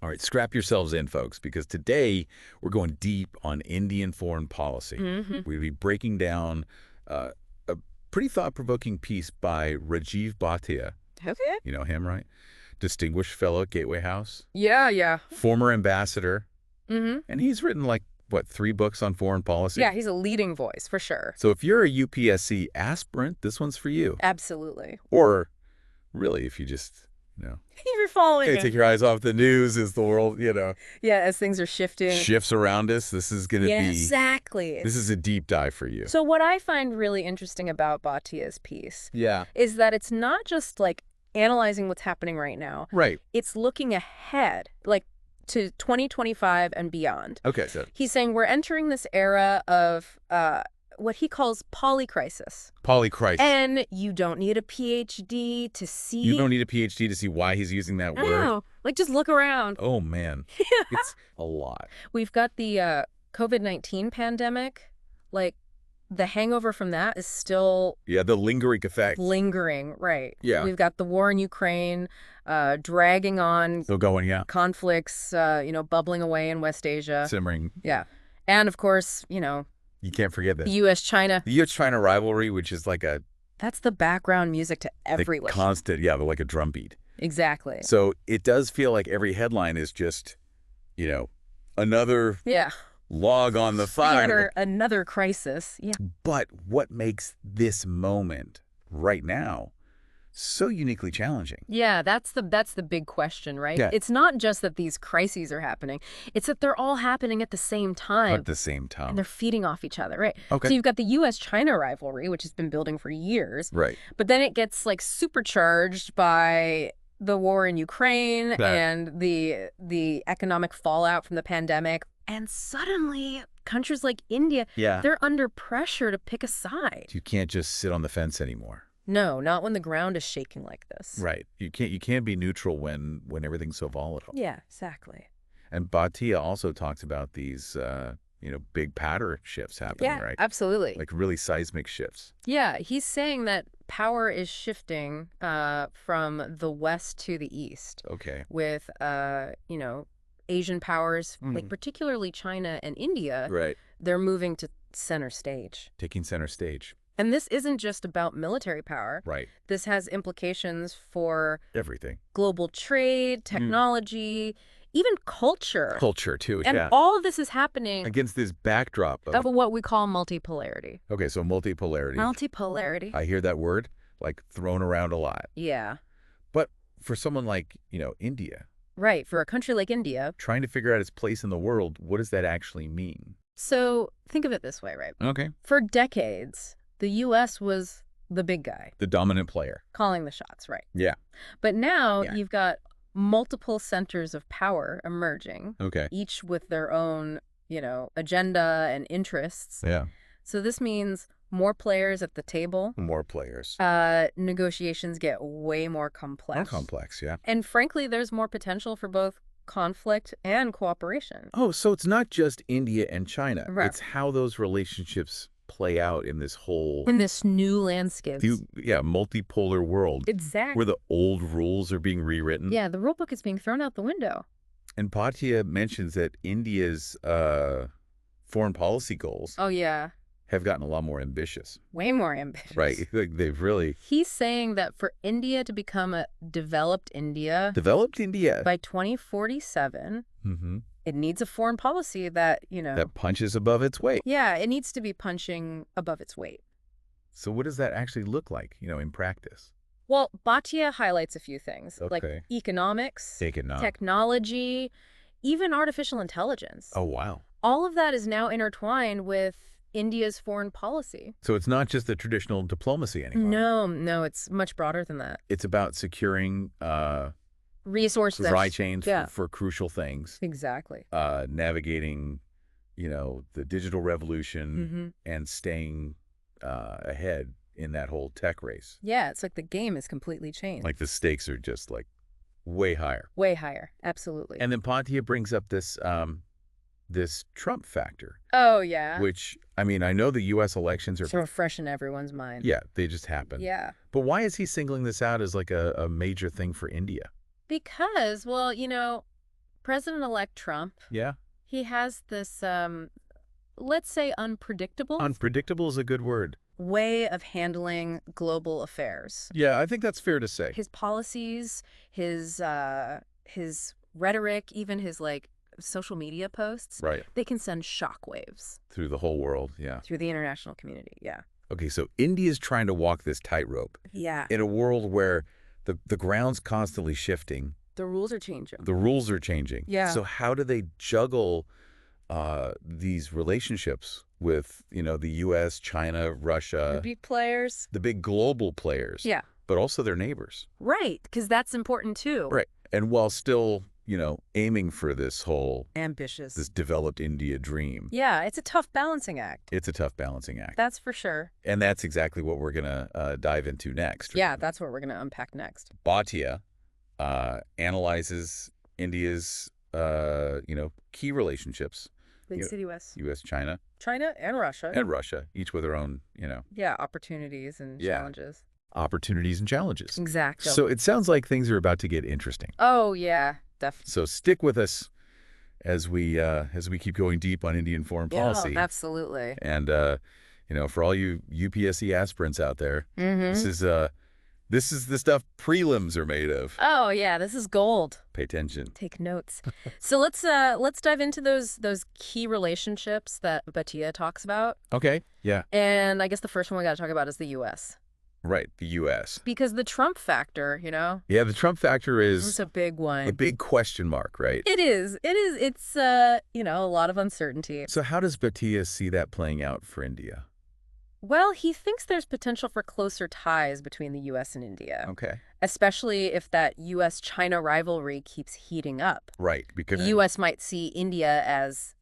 All right, strap yourselves in, folks, because today we're going deep on Indian foreign policy. We'll be breaking down a pretty thought-provoking piece by Rajiv Bhatia. Okay. You know him, right? Distinguished fellow at Gateway House. Yeah. Former ambassador. And he's written, like, what, 3 books on foreign policy? Yeah, he's a leading voice, for sure. So if you're a UPSC aspirant, this one's for you. Absolutely. Or, really, if you just, you know... If you're following Hey, him. take your eyes off the news as the world, you know... Yeah, as things are shifting. Shifts around us, this is going to be... Exactly. This is a deep dive for you. So what I find really interesting about Bhatia's piece Yeah. is that it's not just, like, analyzing what's happening right now. Right. It's looking ahead, like, to 2025 and beyond. Okay, so... He's saying we're entering this era of what he calls polycrisis. Polycrisis. And you don't need a PhD to see... You don't need a PhD to see why he's using that word? No. Like, just look around. Oh, man. It's a lot. We've got the COVID-19 pandemic. Like, the hangover from that is still... Yeah, the lingering effect. Lingering, right. Yeah. We've got the war in Ukraine dragging on. Still going, yeah. Conflicts, bubbling away in West Asia. Simmering. Yeah. And, of course, You can't forget this. the U.S.-China. The U.S.-China rivalry, which is like a... That's the background music to every the constant, yeah, like a drum beat. Exactly. So it does feel like every headline is just, another log on the fire. Another crisis. Yeah. But what makes this moment right now so uniquely challenging? Yeah, that's the big question, right? Yeah. It's not just that these crises are happening. It's that they're all happening at the same time. At the same time. And they're feeding off each other, right? Okay. So you've got the U.S.-China rivalry, which has been building for years. Right. But then it gets, like, supercharged by the war in Ukraine and the economic fallout from the pandemic. And suddenly, countries like India, they're under pressure to pick a side. You can't just sit on the fence anymore. No, not when the ground is shaking like this. Right. You can't be neutral when everything's so volatile. Yeah, exactly. And Bhatia also talks about these big pattern shifts happening, right? Absolutely. Like really seismic shifts. Yeah, he's saying that power is shifting from the west to the east. Okay. With Asian powers, like particularly China and India, right. They're moving to center stage. Taking center stage. And this isn't just about military power. Right. This has implications for everything. Global trade, technology, even culture. Culture, too, and all of this is happening against this backdrop of what we call multipolarity. Okay, so multipolarity. Multipolarity. I hear that word, like, thrown around a lot. Yeah. But for someone like, India. Right, for a country like India. Trying to figure out its place in the world, what does that actually mean? So think of it this way, right? Okay. For decades, the U.S. was the big guy. The dominant player. Calling the shots, right? Yeah. But now you've got multiple centers of power emerging. Okay. Each with their own, agenda and interests. Yeah. So this means more players at the table. More players. Negotiations get way more complex. More complex, yeah. And frankly, there's more potential for both conflict and cooperation. Oh, so it's not just India and China. Right. It's how those relationships play out in this whole... In this new landscape. Multipolar world. Exactly. Where the old rules are being rewritten. Yeah, the rule book is being thrown out the window. And Bhatia mentions that India's foreign policy goals... Oh, yeah. ...have gotten a lot more ambitious. Way more ambitious. Right. Like they've really... He's saying that for India to become a developed India... Developed India. By 2047... It needs a foreign policy that, That punches above its weight. Yeah, it needs to be punching above its weight. So what does that actually look like, in practice? Well, Bhatia highlights a few things, like economics, Economics, technology, even artificial intelligence. Oh, wow. All of that is now intertwined with India's foreign policy. So it's not just the traditional diplomacy anymore. No, it's much broader than that. It's about securing... resources, supply chains for crucial things. Exactly. Navigating, the digital revolution and staying ahead in that whole tech race. Yeah, it's like the game is completely changed. Like the stakes are just like way higher. Way higher, absolutely. And then Bhatia brings up this this Trump factor. Oh, yeah. Which, I know the U.S. elections are... sort of fresh in everyone's mind. Yeah, they just happen. Yeah. But why is he singling this out as like a major thing for India? Because, well, President-elect Trump, Yeah? he has this, let's say unpredictable Unpredictable is a good word. way of handling global affairs. Yeah, I think that's fair to say. His policies, his rhetoric, even his social media posts, Right. they can send shockwaves Through the whole world, yeah. through the international community. Yeah. Okay, so India's trying to walk this tightrope Yeah. in a world where the ground's constantly shifting. The rules are changing. The rules are changing. Yeah. So how do they juggle these relationships with, the U.S., China, Russia, The big players. the big global players, Yeah. but also their neighbors? Right, because that's important too. Right. And while still, aiming for this Ambitious. this developed India dream. Yeah, it's a tough balancing act. It's a tough balancing act. That's for sure. And that's exactly what we're going to dive into next. Yeah, that's what we're going to unpack next. Bhatia analyzes India's, key relationships. Big city West. U.S., China. China and Russia. And Russia, each with their own, Yeah, opportunities and challenges. opportunities and challenges. Exactly. So it sounds like things are about to get interesting. Oh, yeah, definitely. So stick with us as we keep going deep on Indian foreign policy. Yeah, absolutely. And, for all you UPSC aspirants out there, this is the stuff prelims are made of. Oh, yeah, this is gold. Pay attention. Take notes. So let's dive into those key relationships that Bhatia talks about. Okay. Yeah. And I guess the first one we got to talk about is the U.S. Right. The U.S. Because the Trump factor, Yeah, the Trump factor it's is a big one. a big question mark, right? It is. It's, a lot of uncertainty. So how does Bhatia see that playing out for India? Well, he thinks there's potential for closer ties between the U.S. and India. Okay. Especially if that U.S.-China rivalry keeps heating up. Right. Because The U.S. might see India as,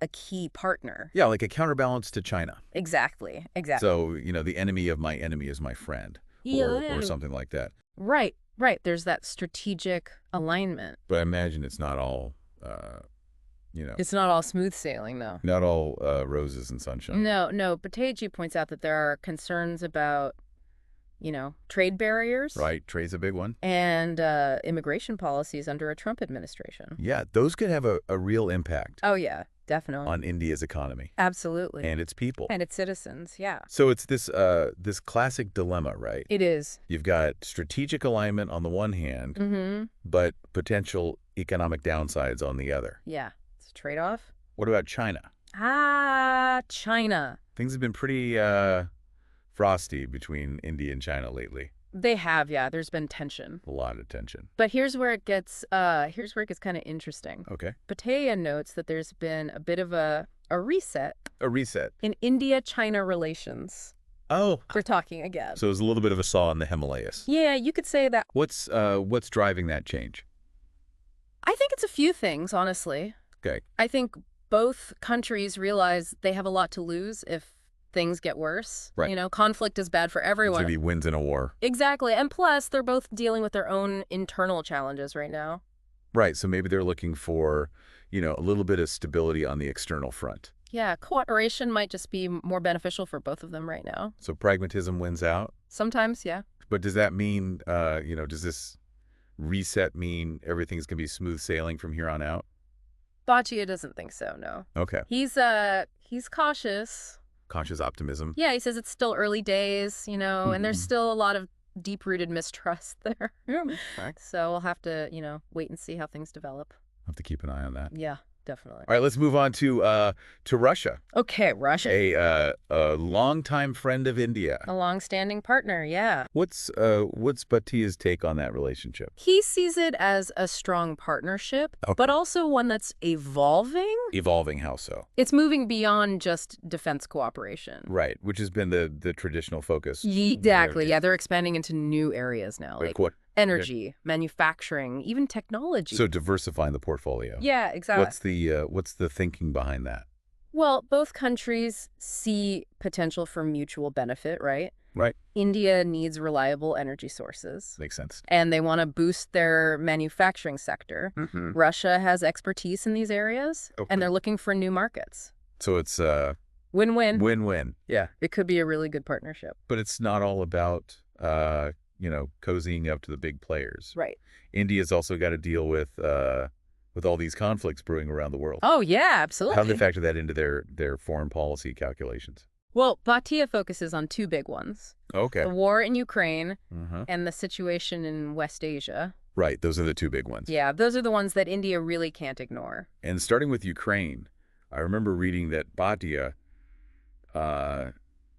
a key partner. yeah, like a counterbalance to China. Exactly. So, the enemy of my enemy is my friend. Or something like that. Right. There's that strategic alignment. But I imagine it's not all, It's not all smooth sailing, though. not all roses and sunshine. No. Bhatia points out that there are concerns about, trade barriers. Right. Trade's a big one. And immigration policies under a Trump administration. Yeah, those could have a real impact Oh, yeah, definitely. on India's economy Absolutely. and its people. And its citizens, yeah. So it's this classic dilemma, right? It is. You've got strategic alignment on the one hand, Mm-hmm. but potential economic downsides on the other. Yeah. It's a trade-off. What about China? China. Things have been pretty frosty between India and China lately. They have, yeah. There's been tension. A lot of tension. But here's where it gets kind of interesting. Okay. Bhatia notes that there's been a bit of a reset A reset. in India-China relations. Oh. We're talking again. So it was a little bit of a saw in the Himalayas. Yeah, you could say that. What's driving that change? I think it's a few things, honestly. Okay. I think both countries realize they have a lot to lose if things get worse. Right. Conflict is bad for It's everyone. going to be wins in a war. Exactly. And plus, they're both dealing with their own internal challenges right now. Right. So maybe they're looking for, a little bit of stability on the external front. Yeah, cooperation might just be more beneficial for both of them right now. So pragmatism wins out. Sometimes, yeah. But does that mean, does this reset mean everything's going to be smooth sailing from here on out? Bhatia doesn't think so, no. Okay. He's cautious. Cautious optimism. Yeah, he says it's still early days, and there's still a lot of deep-rooted mistrust there. Right. So we'll have to, wait and see how things develop. Have to keep an eye on that. Yeah, definitely. All right, let's move on to Russia. Okay, Russia. A longtime friend of India. A long-standing partner, yeah. What's Bhatia's take on that relationship? He sees it as a strong partnership, Okay. but also one that's evolving. Evolving, how so? It's moving beyond just defense cooperation. Right, which has been the traditional focus. Exactly. Yeah, they're expanding into new areas now, Like like what? energy, manufacturing, even technology. So diversifying the portfolio. Yeah, exactly. What's the thinking behind that? Well, both countries see potential for mutual benefit, right? Right. India needs reliable energy sources. Makes sense. And they want to boost their manufacturing sector. Mm-hmm. Russia has expertise in these areas, Okay. and they're looking for new markets. So it's Win-win. win-win. Yeah. It could be a really good partnership. But it's not all about cozying up to the big players. Right. India's also got to deal with with all these conflicts brewing around the world? Oh, yeah, absolutely. How do they factor that into their foreign policy calculations? Well, Bhatia focuses on two big ones. Okay. The war in Ukraine Uh-huh. and the situation in West Asia. Right, those are the two big ones. Yeah, those are the ones that India really can't ignore. And starting with Ukraine, I remember reading that Bhatia,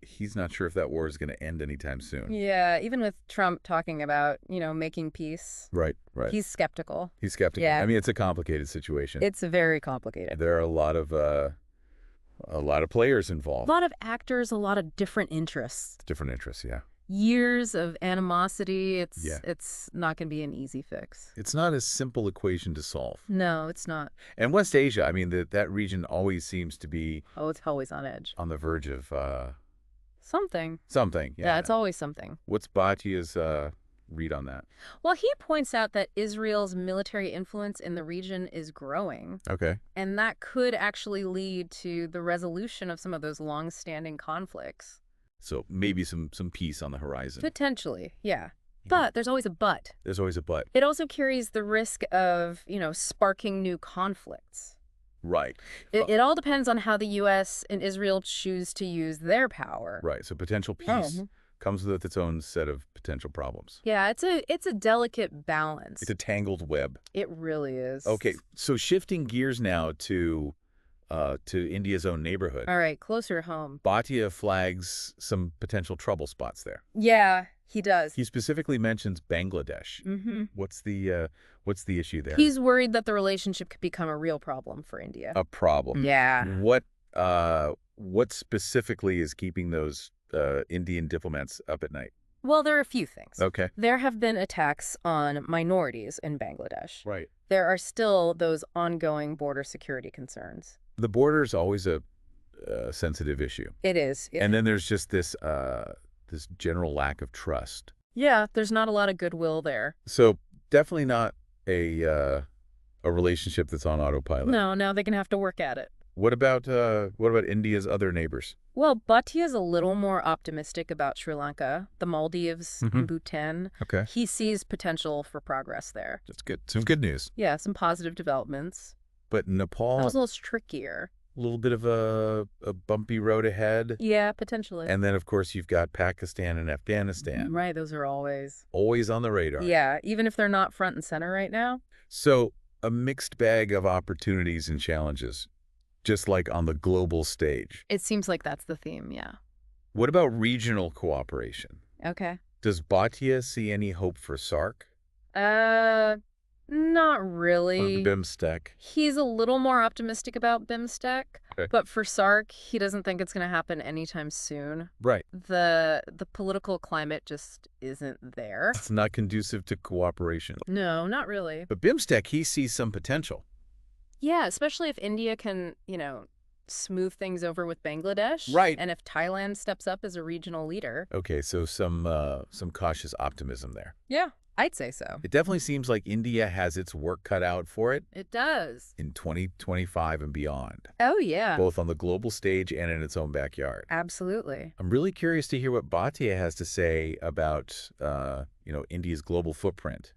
he's not sure if that war is going to end anytime soon. Yeah, even with Trump talking about, making peace. Right, right. He's skeptical. He's skeptical. Yeah. I mean, it's a complicated situation. It's very complicated. There are a lot of players A involved. lot of actors, a lot of different interests. Different interests, yeah. Years of animosity. Yeah. It's not going to be an easy fix. It's not a simple equation to solve. No, it's not. And West Asia, I mean, that region always seems to be Oh, it's always on edge. on the verge of Something. something. Yeah, it's always something. What's Bhatia's read on that? Well, he points out that Israel's military influence in the region is growing, Okay. and that could actually lead to the resolution of some of those long-standing conflicts. So maybe some peace on the horizon. Potentially, yeah. But there's always a but. There's always a but. It also carries the risk of, sparking new conflicts. Right. It all depends on how the U.S. and Israel choose to use their power. Right. So potential peace comes with its own set of potential problems. Yeah, it's a delicate balance. It's a tangled web. It really is. Okay. So shifting gears now to India's own neighborhood. All right, closer home. Bhatia flags some potential trouble spots there. Yeah, he does. He specifically mentions Bangladesh. Mm-hmm. What's the issue there? He's worried that the relationship could become a real problem for India. A problem. Yeah. What specifically is keeping those Indian diplomats up at night? Well, there are a few things. Okay. There have been attacks on minorities in Bangladesh. Right. There are still those ongoing border security concerns. The border is always a sensitive issue. It is. And then there's just this general lack of trust. Yeah, there's not a lot of goodwill there. So definitely not a relationship that's on autopilot. No, now they're going to have to work at it. What about India's other neighbors? Well, Bhatia is a little more optimistic about Sri Lanka, the Maldives, and Bhutan. Okay. He sees potential for progress there. That's good. Some good news. Yeah, some positive developments. But Nepal, That was a little trickier. a little bit of a bumpy road ahead. Yeah, potentially. And then, of course, you've got Pakistan and Afghanistan. Right, those are always Always on the radar. Yeah, even if they're not front and center right now. So a mixed bag of opportunities and challenges, just like on the global stage. It seems like that's the theme, yeah. What about regional cooperation? Okay. Does Bhatia see any hope for SARC? Not Or really. the BIMSTEC? He's a little more optimistic about BIMSTEC, Okay. but for SARC, he doesn't think it's going to happen anytime soon. Right. The political climate just isn't there. It's not conducive to cooperation. No, not really. But BIMSTEC, he sees some potential. Yeah, especially if India can, smooth things over with Bangladesh. Right. And if Thailand steps up as a regional leader. Okay, so some cautious optimism there. Yeah, I'd say so. It definitely seems like India has its work cut out for it It does. in 2025 and beyond, Oh, yeah. both on the global stage and in its own backyard. Absolutely. I'm really curious to hear what Bhatia has to say about, India's global footprint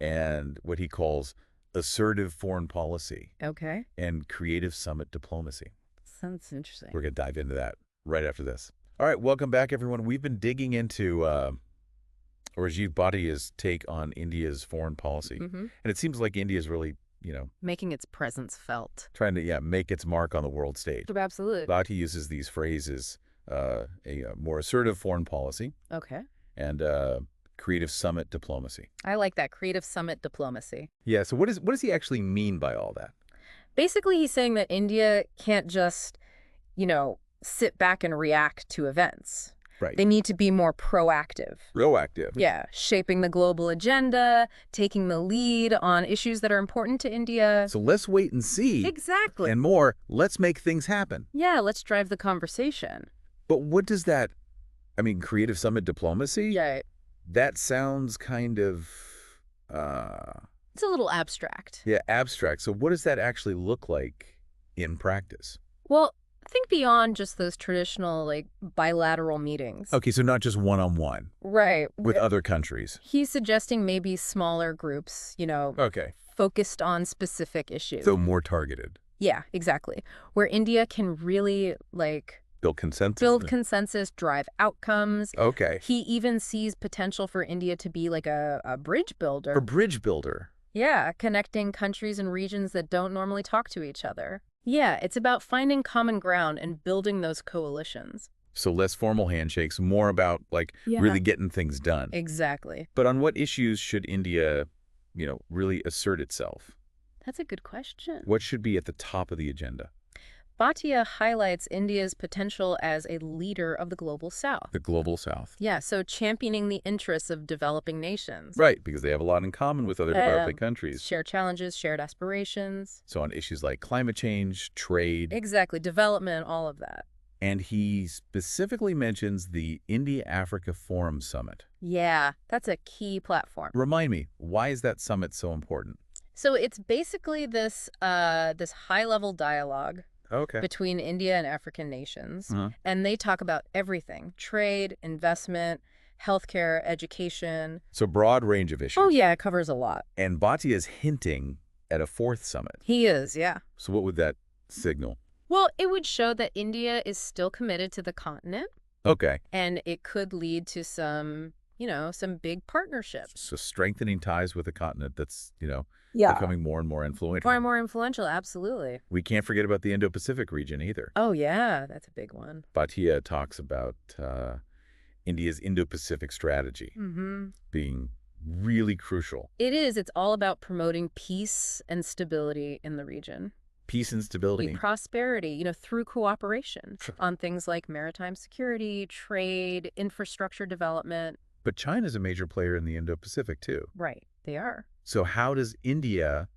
and what he calls assertive foreign policy Okay. and creative summit diplomacy. Sounds interesting. We're going to dive into that right after this. All right, welcome back, everyone. We've been digging into Rajiv Bhatia's take on India's foreign policy. And it seems like India's really, Making its presence felt. trying to make its mark on the world stage. Absolutely. Bhatia uses these phrases, a more assertive foreign policy Okay. and creative summit diplomacy. I like that. Creative summit diplomacy. Yeah, so what does he actually mean by all that? Basically, he's saying that India can't just, sit back and react to events. Right. They need to be more proactive. Proactive. Yeah, shaping the global agenda, taking the lead on issues that are important to India. So let's wait and see. Exactly. And more, let's make things happen. Yeah, let's drive the conversation. But what does that, creative summit diplomacy? Yeah, That sounds kind of, it's a little abstract. abstract. So what does that actually look like in practice? Well, I think beyond just those traditional, bilateral meetings. Okay, so not just one-on-one Right. with other countries. He's suggesting maybe smaller groups, Okay. focused on specific issues. So more targeted. Yeah, exactly. Where India can really, Build consensus. build consensus, drive outcomes. Okay. He even sees potential for India to be like a bridge builder. A bridge builder. Yeah, connecting countries and regions that don't normally talk to each other. Yeah, it's about finding common ground and building those coalitions. So less formal handshakes, more about really getting things done. Exactly. But on what issues should India, really assert itself? That's a good question. What should be at the top of the agenda? Bhatia highlights India's potential as a leader of the global south. The global south. Yeah, so championing the interests of developing nations. Right, because they have a lot in common with other developing countries. Shared challenges, shared aspirations. So on issues like climate change, trade. Exactly, development, all of that. And he specifically mentions the India-Africa Forum Summit. Yeah, that's a key platform. Remind me, why is that summit so important? So it's basically this high-level dialogue between India and African nations. And they talk about everything: trade, investment, healthcare, education. So broad range of issues. Oh, yeah, it covers a lot. And Bhatia is hinting at a fourth summit. He is, yeah. So what would that signal? Well, it would show that India is still committed to the continent. Okay. And it could lead to some big partnerships. So strengthening ties with a continent that's, becoming more and more influential. More and more influential, absolutely. We can't forget about the Indo-Pacific region either. Oh, yeah, that's a big one. Bhatia talks about India's Indo-Pacific strategy being really crucial. It is. It's all about promoting peace and stability in the region. Peace and stability. Prosperity, through cooperation on things like maritime security, trade, infrastructure development. But China's a major player in the Indo-Pacific too. Right, they are. So how does India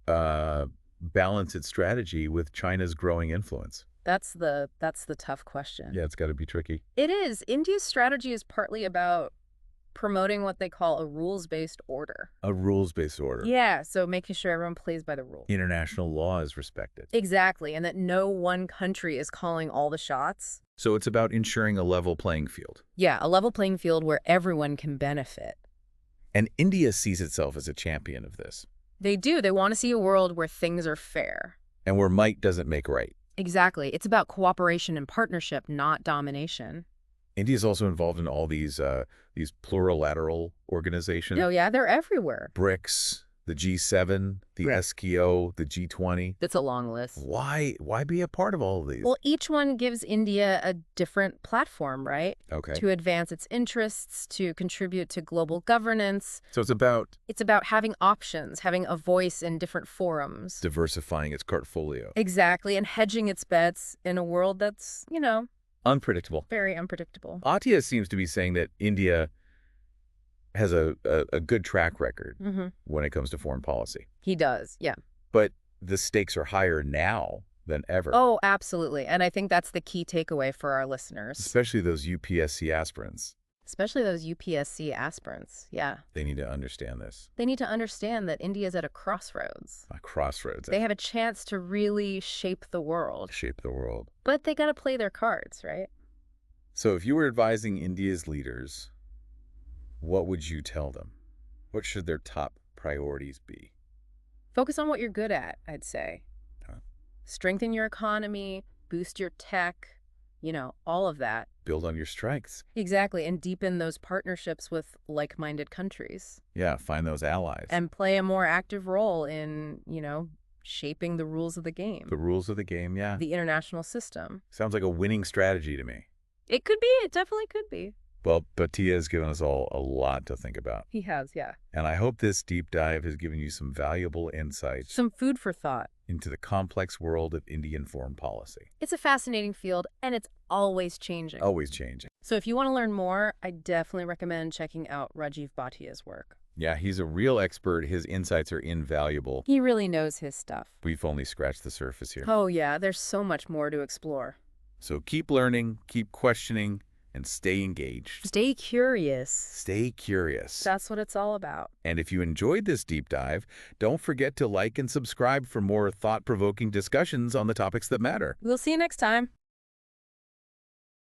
balance its strategy with China's growing influence? That's the tough question. Yeah, it's got to be tricky. It is. India's strategy is partly about promoting what they call a rules-based order. A rules-based order. Yeah, so making sure everyone plays by the rules. International law is respected. Exactly, and that no one country is calling all the shots. So it's about ensuring a level playing field. Yeah, a level playing field where everyone can benefit. And India sees itself as a champion of this. They do. They want to see a world where things are fair. And where might doesn't make right. Exactly. It's about cooperation and partnership, not domination. India is also involved in all these plurilateral organizations. Oh, yeah, they're everywhere. BRICS, the G7, the SKO, the G20. That's a long list. Why be a part of all of these? Well, each one gives India a different platform, right? Okay. To advance its interests, to contribute to global governance. So it's about having options, having a voice in different forums. Diversifying its portfolio. Exactly, and hedging its bets in a world that's, unpredictable. very unpredictable. Bhatia seems to be saying that India has a good track record when it comes to foreign policy. He does, yeah. But the stakes are higher now than ever. Oh, absolutely. And I think that's the key takeaway for our listeners. Especially those UPSC aspirants. Yeah. They need to understand this. They need to understand that India's at a crossroads. A crossroads. They have a chance to really shape the world. Shape the world. But they got to play their cards, right? So if you were advising India's leaders, what would you tell them? What should their top priorities be? Focus on what you're good at, I'd say. Strengthen your economy, boost your tech, all of that. Build on your strengths. Exactly, and deepen those partnerships with like-minded countries. Yeah, find those allies. And play a more active role in, shaping the rules of the game. The rules of the game, yeah. The international system. Sounds like a winning strategy to me. It could be. It definitely could be. Well, Bhatia has given us all a lot to think about. He has, yeah. And I hope this deep dive has given you some valuable insights. Some food for thought. Into the complex world of Indian foreign policy. It's a fascinating field, and it's always changing. Always changing. So if you want to learn more, I definitely recommend checking out Rajiv Bhatia's work. Yeah, he's a real expert. His insights are invaluable. He really knows his stuff. We've only scratched the surface here. Oh, yeah. There's so much more to explore. So keep learning, keep questioning, and stay engaged. Stay curious. Stay curious. That's what it's all about. And if you enjoyed this deep dive, don't forget to like and subscribe for more thought-provoking discussions on the topics that matter. We'll see you next time.